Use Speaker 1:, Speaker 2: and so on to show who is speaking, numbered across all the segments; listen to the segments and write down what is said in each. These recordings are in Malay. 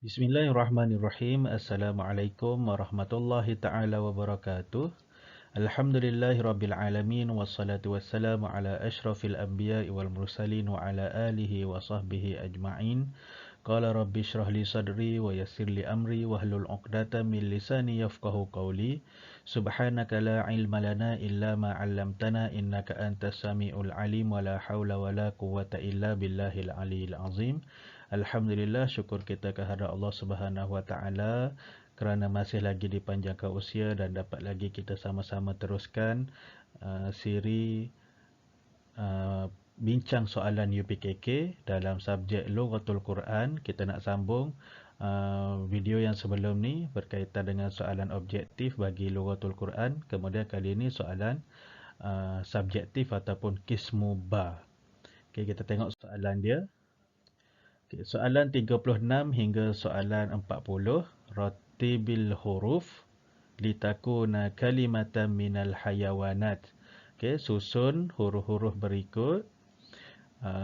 Speaker 1: Bismillahirrahmanirrahim. Assalamualaikum warahmatullahi ta'ala wabarakatuh. Alhamdulillahirabbil alamin wassalatu wassalamu ala asyrafil anbiya'i wal mursalin wa ala alihi wa sahbihi ajma'in. Qala rabbi shrah li sadri wa yassir li amri wahlul 'uqdatam min lisani yafqahu qawli. Subhanaka la ilma lana illa ma 'allamtana innaka antas samiul alim wa la haula wa la quwwata illa billahil aliyil azim. Alhamdulillah, syukur kita kehadrat Allah Subhanahu Wa Taala kerana masih lagi dipanjangkan usia dan dapat lagi kita sama-sama teruskan siri bincang soalan UPKK dalam subjek Lughatul Quran. Kita nak sambung video yang sebelum ni berkaitan dengan soalan objektif bagi Lughatul Quran. Kemudian kali ini soalan subjektif ataupun qismu ba. Okay, kita tengok soalan dia. Okay, soalan 36 hingga soalan 40. Rattibil huruf litakuna kalimatan minal hayawanat. Okay, susun huruf-huruf berikut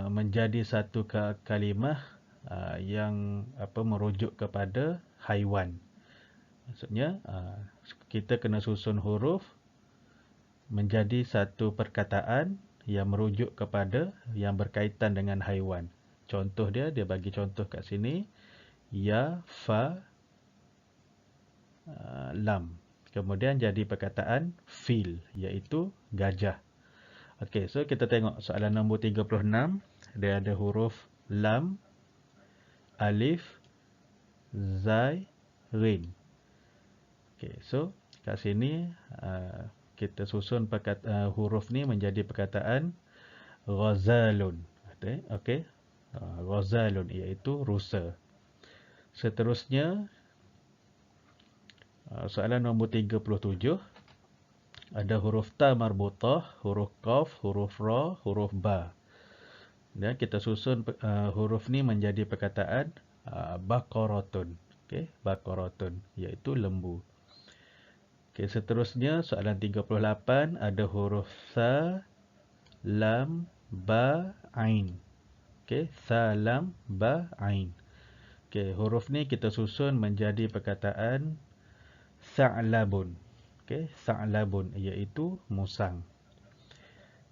Speaker 1: menjadi satu kalimah yang merujuk kepada haiwan. Maksudnya kita kena susun huruf menjadi satu perkataan yang merujuk kepada yang berkaitan dengan haiwan. Contoh dia bagi contoh kat sini. Ya, fa, lam. Kemudian jadi perkataan fil, iaitu gajah. Okey, so kita tengok soalan nombor 36. Dia ada huruf lam, alif, zai, rin. Okey, so kat sini kita susun huruf ni menjadi perkataan ghazalun. Okey. Ghazalun iaitu rusa. Seterusnya soalan nombor 37. Ada huruf ta marbutah, huruf qaf, huruf ra, huruf ba. Dan kita susun huruf ni menjadi perkataan baqaratun. Okey, baqaratun iaitu lembu. Okey, seterusnya soalan 38 ada huruf sa, lam, ba, ain. Okey, sa, lam, ba, ain. Okey, huruf ni kita susun menjadi perkataan sa'labun. Okey, sa'labun iaitu musang.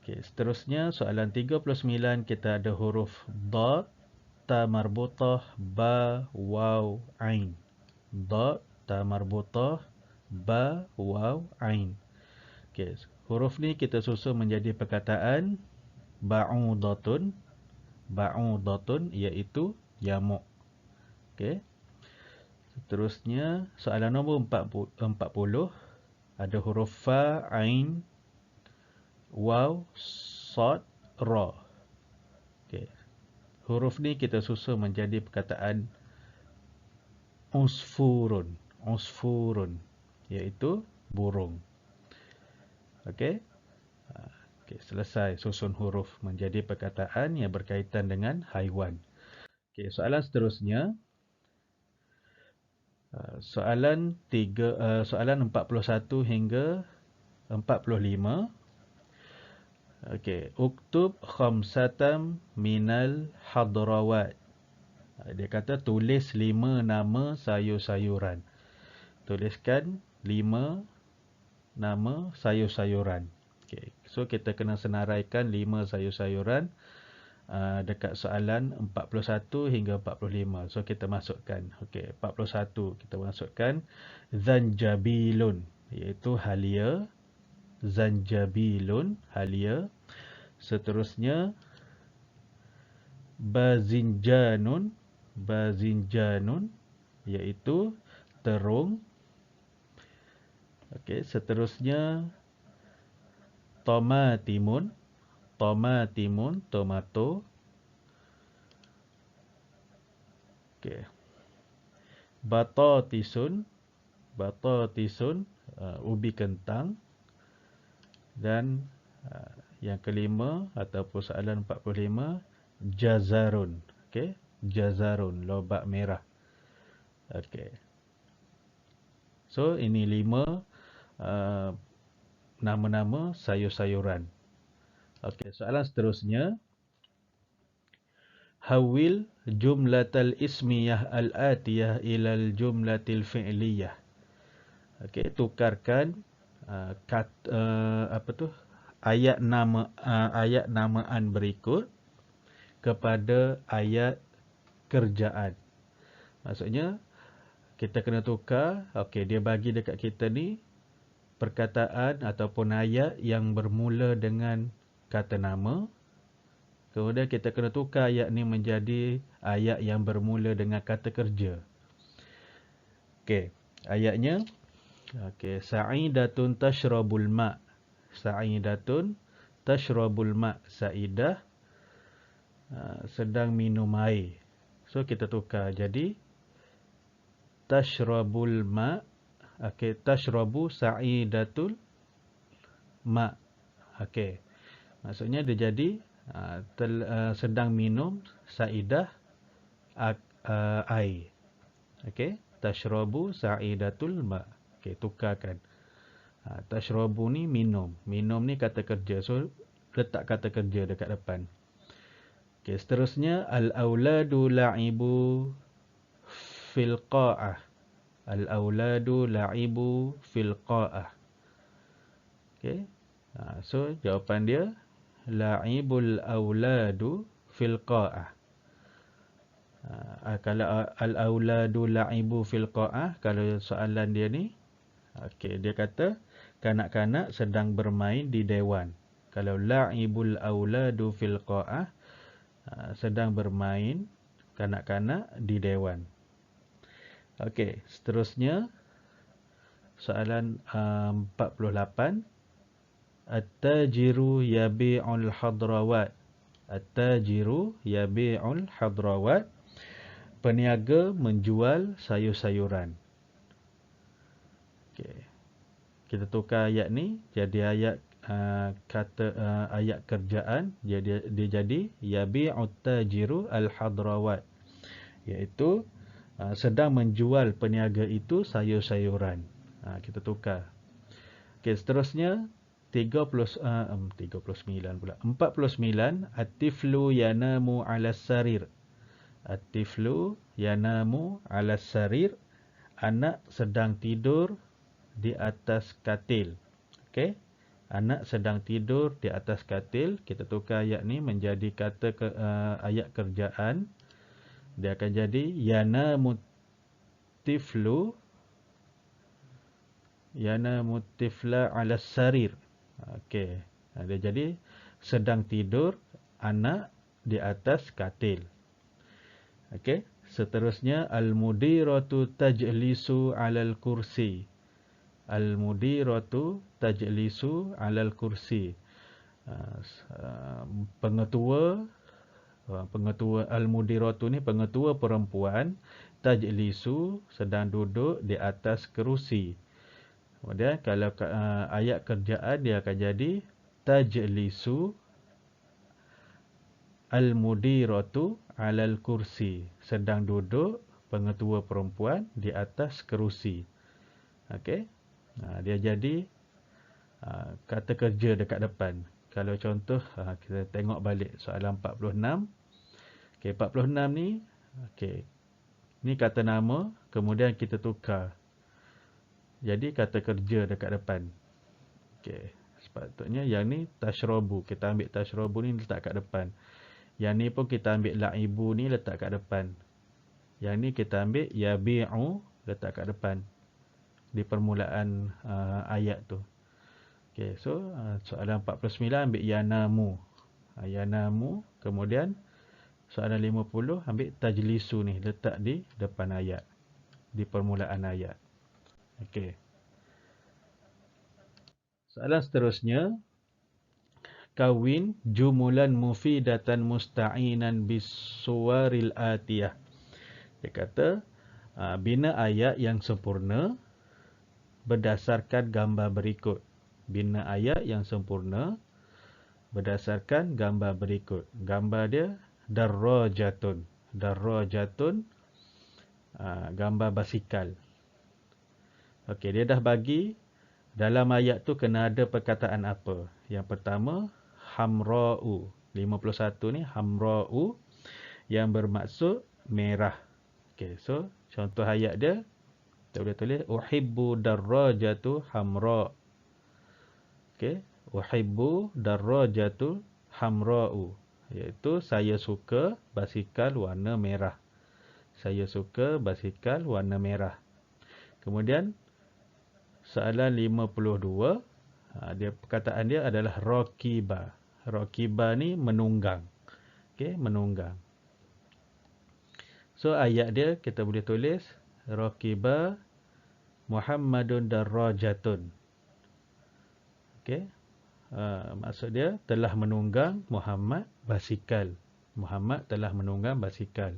Speaker 1: Okey, seterusnya soalan 39 kita ada huruf dad, ta marbutah, ba, waw, ain. Dad, ta marbutah, ba, waw, ain. Okey, huruf ni kita susun menjadi perkataan ba'udatun. Ba'udatun iaitu nyamuk. Okey. Seterusnya soalan nombor 40 ada huruf fa, ain, waw, sad, ra. Okey. Huruf ni kita susun menjadi perkataan usfurun. Usfurun iaitu burung. Okey. Okey, selesai susun huruf menjadi perkataan yang berkaitan dengan haiwan. Okey, soalan seterusnya. Soalan 41 hingga 45. Okey, uktub khamsatam minal hadrawat. Dia kata tulis 5 nama sayur-sayuran. Tuliskan 5 nama sayur-sayuran. Okey, so kita kena senaraikan 5 sayur-sayuran dekat soalan 41 hingga 45. So kita masukkan. Okey, 41 kita masukkan zanjabilun iaitu halia. Zanjabilun, halia. Seterusnya bazinjanun. Bazinjanun iaitu terung. Okey, seterusnya tomatimun. Tomatimun, tomato. Okey. Batatisun. Batatisun, ubi kentang. Dan yang kelima ataupun soalan 45, jazarun. Okey, jazarun, lobak merah. Okey. So ini 5 nama-nama sayur-sayuran. Okey, soalan seterusnya. hawil jumlatal ismiyah al-atiyah ilal jumlatil fi'liyah. Okey, tukarkan ayat namaan berikut kepada ayat kerjaan. Maksudnya kita kena tukar. Okey, dia bagi dekat kita ni perkataan ataupun ayat yang bermula dengan kata nama. Kemudian kita kena tukar ayat ni menjadi ayat yang bermula dengan kata kerja. Okey, ayatnya Sa'idatun tashrabul ma'. Sa'idatun tashrabul ma'. Sa'idah sedang minum air. So kita tukar jadi tashrabul ma'. Okey, tashrabu sa'idatul ma'. Okey. Maksudnya dia jadi sedang minum sa'idah air. Okey, tashrabu sa'idatul ma'. Okey, tukarkan. Tashrabu ni minum. Minum ni kata kerja. So letak kata kerja dekat depan. Okey, seterusnya al-auladu la'ibu fil qa'ah. Al-auladu la'ibu fil qa'ah. Okey. So jawapan dia la'ibul auladu fil qa'ah. Kalau al-auladu la'ibu fil qa'ah, kalau soalan dia ni, okey, dia kata kanak-kanak sedang bermain di dewan. Kalau la'ibul auladu fil qa'ah, sedang bermain kanak-kanak di dewan. Okey, seterusnya soalan 48. At-tajiru yabi'ul hadrawat. At-tajiru yabi'ul hadrawat. Peniaga menjual sayur-sayuran. Okey. Kita tukar ayat ni jadi ayat ayat kerjaan. Dia jadi yabi'ut tajiru al-hadrawat. Iaitu sedang menjual peniaga itu sayur-sayuran. Kita tukar. Okey, seterusnya 49 pula. 49 at-tiflu yanamu 'alas sarir. At-tiflu yanamu 'alas sarir. Anak sedang tidur di atas katil. Okey. Anak sedang tidur di atas katil. Kita tukar ayat ni menjadi ayat kerjaan. Dia akan jadi yanamu tiflu tifla 'alas sarir. Okey. Dia jadi sedang tidur anak di atas katil. Okey. Seterusnya al-mudiratu tajlisu 'alal kursi. Al-mudiratu tajlisu 'alal kursi. Pengetua al-mudiratu ni pengetua perempuan, tajlisu sedang duduk di atas kerusi. Kemudian kalau ayat kerjaan dia akan jadi tajlisu al-mudiratu 'alal kursi. Sedang duduk pengetua perempuan di atas kerusi. Okey. Dia jadi kata kerja dekat depan. Kalau contoh kita tengok balik soalan 46. Okey, 46 ni ni kata nama, kemudian kita tukar jadi kata kerja dekat depan. Okey, sepatutnya yang ni tashrabu, kita ambil tashrabu ni letak kat depan. Yang ni pun kita ambil la'ibu ni letak kat depan. Yang ni kita ambil yabi'u letak kat depan di permulaan ayat tu. Okey, so soalan 49 ambil yanamu. Yanamu, kemudian soalan 50 ambil tajlisu ni letak di depan ayat, di permulaan ayat. Okey. Soalan seterusnya, kawin jumulan mufidatan musta'inan bisuwaril atiyah. Dia kata bina ayat yang sempurna berdasarkan gambar berikut. Bina ayat yang sempurna berdasarkan gambar berikut. Gambar dia darrajatun. Darrajatun, gambar basikal. Okey, dia dah bagi dalam ayat tu kena ada perkataan apa. Yang pertama, hamra'u. 51 ni hamra'u. yang bermaksud merah. Okey, so contoh ayat dia kita boleh tulis uhibbu darrajatu hamra. Okey, uhibbu darrajatu hamra'u, iaitu saya suka basikal warna merah. Saya suka basikal warna merah. Kemudian soalan 52, dia perkataan dia adalah raqiba. Raqiba ni menunggang. Okey, menunggang. So ayat dia kita boleh tulis raqiba Muhammadun darrajatun. Okey. Maksud dia telah menunggang Muhammad basikal. Muhammad telah menunggang basikal.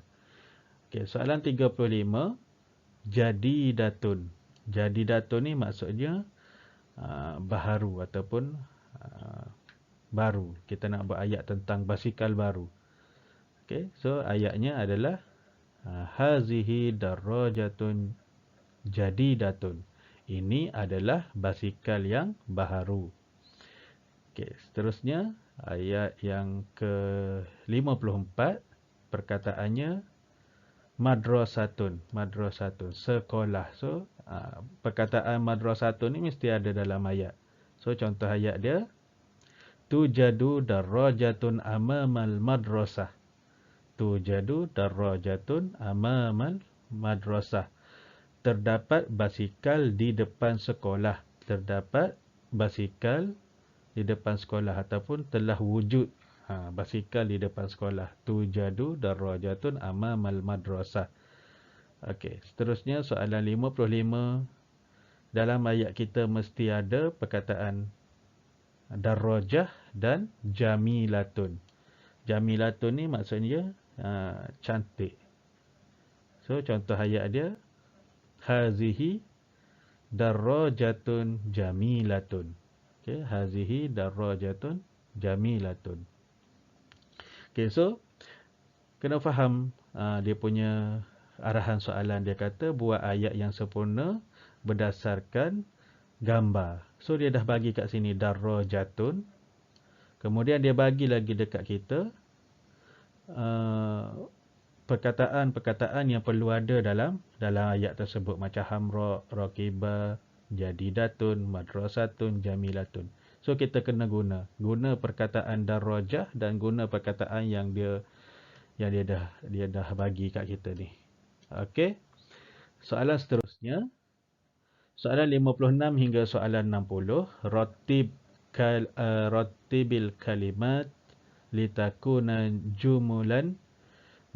Speaker 1: Okey, soalan 35, jadidatun. Jadidatun ni maksudnya baharu ataupun baru. Kita nak buat ayat tentang basikal baru. Okey, so ayatnya adalah hazihi darrajatun jadidatun. Ini adalah basikal yang baharu. Okey, seterusnya ayat yang ke-54, perkataannya madrasatun. Madrasatun, sekolah. So perkataan madrasatun ni mesti ada dalam ayat. So contoh ayat dia tujadu darrajatun amamal madrasah. Tujadu darrajatun amamal madrasah. Terdapat basikal di depan sekolah. Terdapat basikal di depan sekolah ataupun telah wujud basikal di depan sekolah. Tujadu darrajatun amamal madrasah. Okey, seterusnya soalan 55. Dalam ayat kita mesti ada perkataan darrajah dan jamilatun. Jamilatun ni maksudnya cantik. So contoh ayat dia hazihi darrajatun jamilatun. Okey, hazihi darrajatun jamilatun. Okey, so kena faham dia punya arahan soalan. Dia kata buat ayat yang sempurna berdasarkan gambar. So dia dah bagi kat sini darrajatun. Kemudian dia bagi lagi dekat kita perkataan-perkataan yang perlu ada dalam ayat tersebut, macam hamra, raqiba, jadidatun, madrasatun, jamilatun. So kita kena guna perkataan darrajah dan guna perkataan yang dia dah bagi kat kita ni. Okey. Soalan seterusnya, soalan 56 hingga soalan 60, rattibil kalimat litakuna jumulan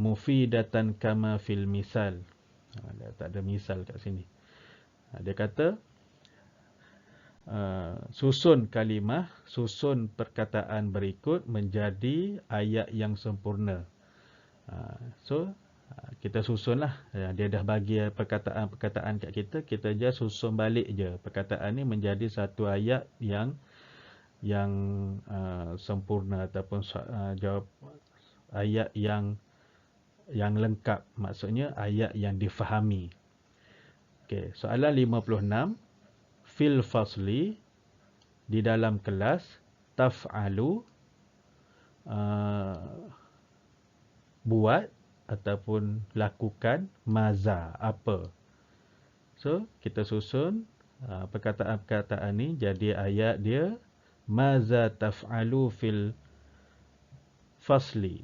Speaker 1: mufidatan kama fil misal. Tak ada misal kat sini. Dia kata susun kalimah, susun perkataan berikut menjadi ayat yang sempurna. So kita susunlah. Dia dah bagi perkataan-perkataan kat kita, kita je susun balik je perkataan ni menjadi satu ayat yang sempurna ataupun jawab ayat yang lengkap, maksudnya ayat yang difahami. Okey, soalan 56, fil fasli, di dalam kelas, taf'alu, buat ataupun lakukan, maza, apa. So kita susun perkataan-perkataan ni jadi ayat dia maza taf'alu fil fasli.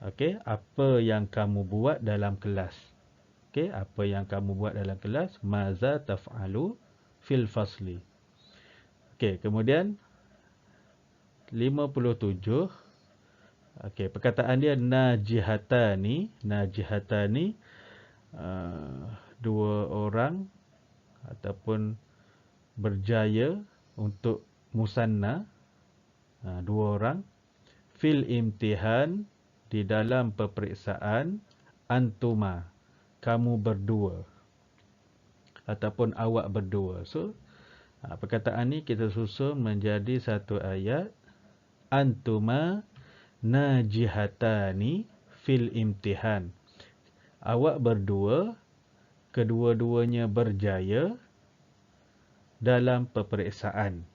Speaker 1: Okey, apa yang kamu buat dalam kelas. Okey, apa yang kamu buat dalam kelas, maza taf'alu fil fasli. Okey, kemudian 57. Okey, perkataan dia najihatani. Najihatani, dua orang ataupun berjaya untuk musanna, dua orang, fil imtihan, di dalam peperiksaan, antuma, kamu berdua ataupun awak berdua. So perkataan ni kita susun menjadi satu ayat, antuma najihatani fil imtihan. Awak berdua, kedua-duanya berjaya dalam peperiksaan.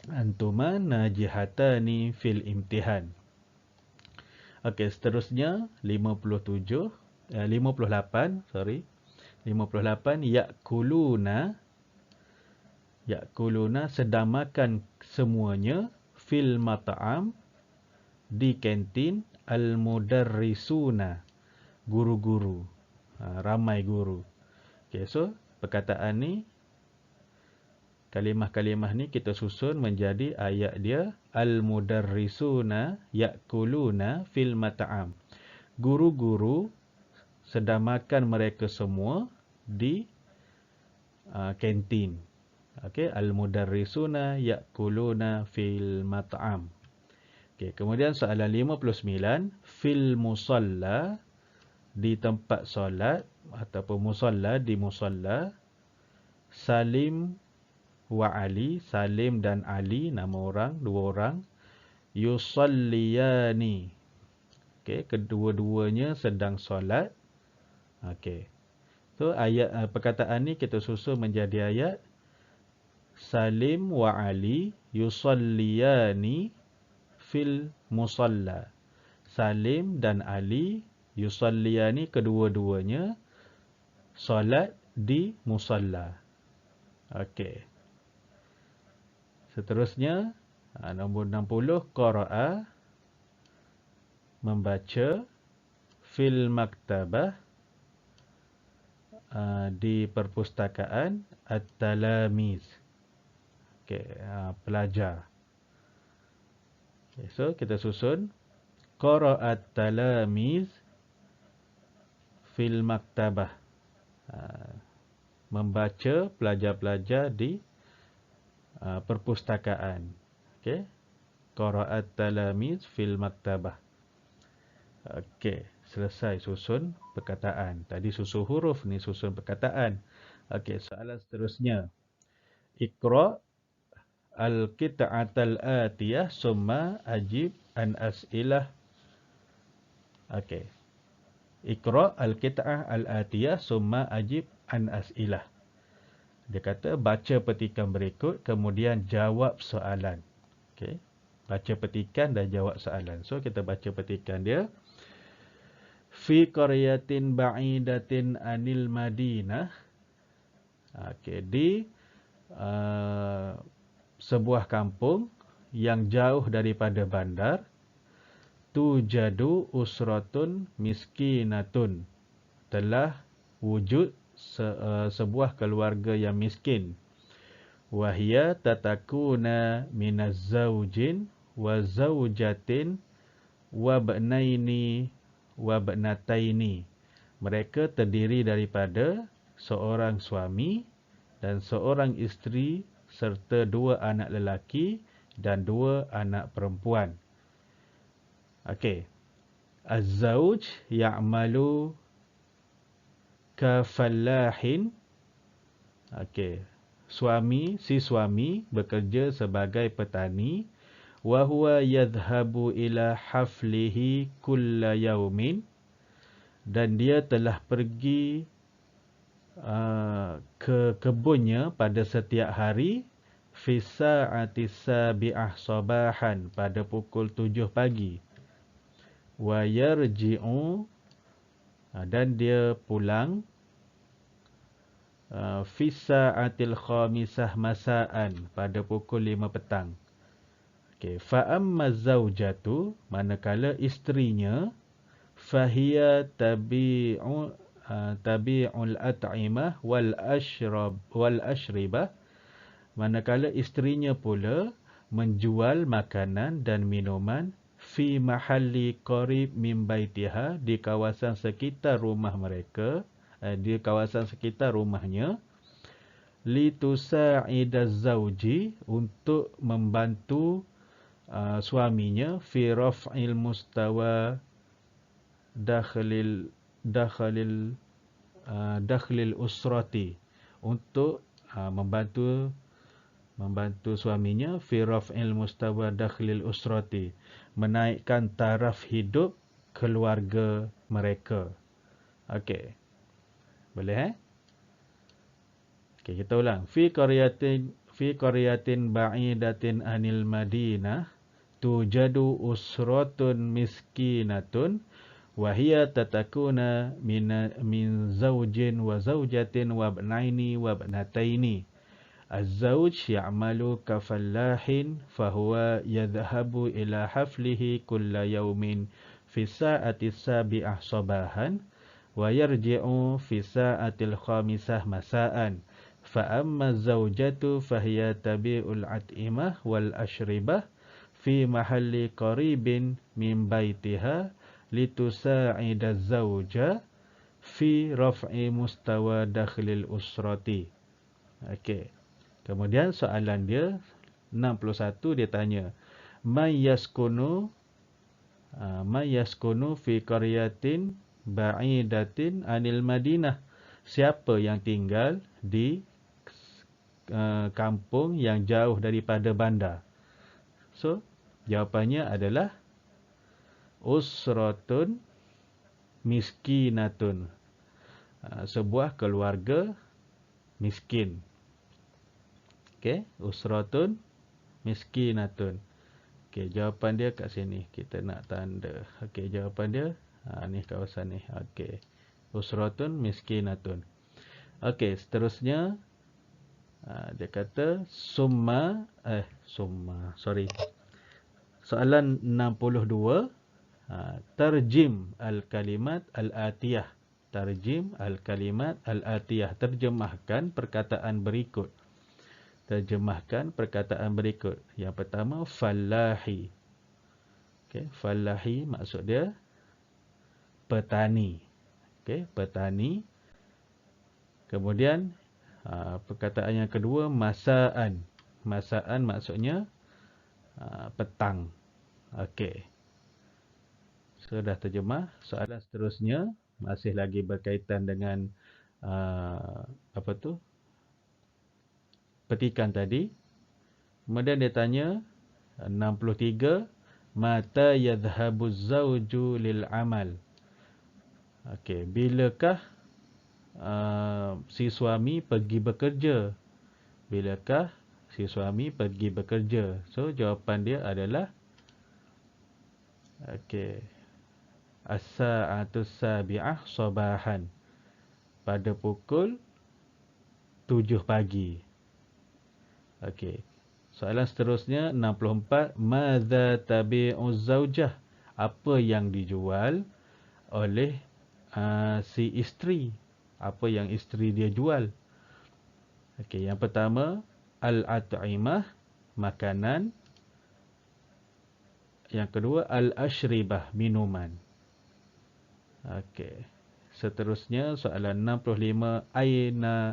Speaker 1: Antuma najihatani fil imtihan. Okey, seterusnya 58, sorry. 58 yakuluna sedang makan semuanya fil mat'am di kantin al-mudarrisuna, guru-guru. Ramai guru. Okey, so perkataan ni, kalimah-kalimah ni kita susun menjadi ayat dia al-mudarrisuna yakuluna fil mat'am. Guru-guru sedang makan mereka semua di kantin. Okey, al-mudarrisuna yakuluna fil mat'am. Okey, kemudian soalan 59, fil musalla, di tempat solat ataupun musalla, di musalla, Salim wa Ali, Salim dan Ali, nama orang, dua orang, yusalliyani. Okey, kedua-duanya sedang solat. Okey. So ayat perkataan ni kita susun menjadi ayat Salim wa Ali yusalliyani fil musalla. Salim dan Ali yusalliyani, kedua-duanya solat di musalla. Okey. Seterusnya nombor 60, qara'a, membaca, fil maktabah, di perpustakaan, at-talamiz. Okey, pelajar. Okay, so kita susun qara'at talamiz fil maktabah. Membaca pelajar-pelajar di perpustakaan. Okey. Qara'at talamiz fil maktabah. Okey, selesai susun perkataan. Tadi susun huruf, ni susun perkataan. Okey, soalan seterusnya. Iqra' al-qit'atal atiyah summa ajib an as'ilah. Okey. Iqra' al-qit'ah al-atiyah summa ajib an as'ilah. Dia kata baca petikan berikut kemudian jawab soalan. Okey. Baca petikan dan jawab soalan. So kita baca petikan dia. Fi qaryatin ba'idatin anil Madinah. Okey, di sebuah kampung yang jauh daripada bandar, tujadu usratun miskinatun, telah wujud sebuah keluarga yang miskin. Wahia tatakuna minaz zaujin wa zaujatin wa bnaini wa bnataini. Mereka terdiri daripada seorang suami dan seorang isteri serta dua anak lelaki dan dua anak perempuan. Okey. Az-zauj ya'malu kafallahin. Okey. Si suami bekerja sebagai petani. Wa huwa yadhhabu ila haflihi kulla yaumin. Dan dia telah pergi ke kebunnya pada setiap hari, fi sa'ati sabi'ah sabahan, pada pukul 7 pagi. Wa yarji'u, dan dia pulang, fi sa'atil khamisah masa'an, pada pukul 5 petang. Okey, fa amma zaujatu, manakala isterinya, fahiya tabi'ul at'imah wal ashribah, manakala isterinya pula menjual makanan dan minuman, fi mahalli qarib min baitiha, di kawasan sekitar rumah mereka, di kawasan sekitar rumahnya, litusa'idaz zauji, untuk membantu suaminya, fi raf'il mustawa dakhlil usrati, untuk membantu suaminya, fi raf'il mustawa dakhlil usrati, menaikkan taraf hidup keluarga mereka. Okey. Boleh Okey, kita ulang. Fi qaryatin ba'idatin anil Madinah tujadu usratun miskinatun wa hiya tatakuna min zawjin wa zawjatin wa ibnaini wa ibnataini. Az-zawj ya'malu kafallahin fahuwa yadhhabu ila haflihi kulla yawmin fi sa'ati sabi'ah sabahan wa yarji'u fi sa'atil khamisah masa'an. Fa amma az-zawjatu fahiya tabi'ul at'imah wal ashribah fi mahalli qaribin min baitiha litusa'ida az-zawja fi raf'i mustawa dakhlil usrati. Okey. Kemudian soalan dia 61 dia tanya man yaskunu fi qaryatin ba'idatin anil Madinah. Siapa yang tinggal di kampung yang jauh daripada bandar? So, jawapannya adalah usratun miskinatun. Sebuah keluarga miskin. Okey, usratun miskinatun. Okey, jawapan dia kat sini. Kita nak tanda. Okey, jawapan dia ni kawasan ni. Okey. Usratun miskinatun. Okey, seterusnya dia kata soalan 62 tarjim al-kalimat al-atiyah. Tarjim al-kalimat al-atiyah. Terjemahkan perkataan berikut. Terjemahkan perkataan berikut. Yang pertama, fallahi. Okay, fallahi maksud dia petani. Okay, petani. Kemudian, perkataan yang kedua, masaan. Masaan maksudnya petang. Okay. Sudah terjemah. Soalan seterusnya masih lagi berkaitan dengan petikan tadi. Kemudian dia tanya 63 mata yadhhabu zawju lil amal. Okey, bilakah si suami pergi bekerja? Bilakah si suami pergi bekerja? So jawapan dia adalah okey, as-sa'atu sabi'ah sabahan. Pada pukul 7 pagi. Okey. Soalan seterusnya 64, madza tabi'u zaujah? Apa yang dijual oleh si isteri? Apa yang isteri dia jual? Okey, yang pertama al-at'imah, makanan. Yang kedua al-ashribah, minuman. Okey. Seterusnya soalan 65,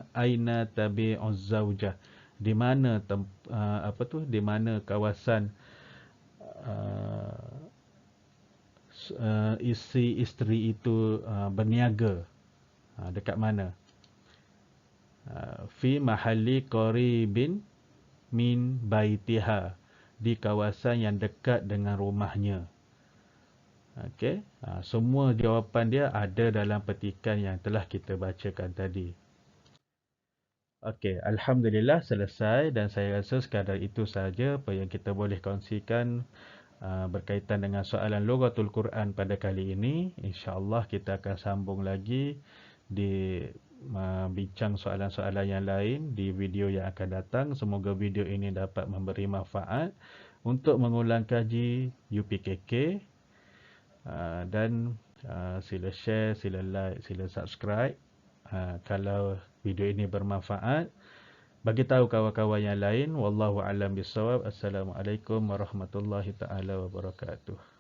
Speaker 1: aina tabi'u zaujah? Di mana di mana kawasan si isteri itu berniaga? Dekat mana? Fi mahalli qaribin min baitiha. Di kawasan yang dekat dengan rumahnya. Okey, semua jawapan dia ada dalam petikan yang telah kita bacakan tadi. Okey, alhamdulillah selesai dan saya rasa sekadar itu sahaja apa yang kita boleh kongsikan berkaitan dengan soalan Lughatul Quran pada kali ini. InsyaAllah kita akan sambung lagi di bincang soalan-soalan yang lain di video yang akan datang. Semoga video ini dapat memberi manfaat untuk mengulang kaji UPKK. Dan sila share, sila like, sila subscribe. Kalau video ini bermanfaat, bagi tahu kawan-kawan yang lain. Wallahu a'lam bissawab. Assalamualaikum warahmatullahi taala wabarakatuh.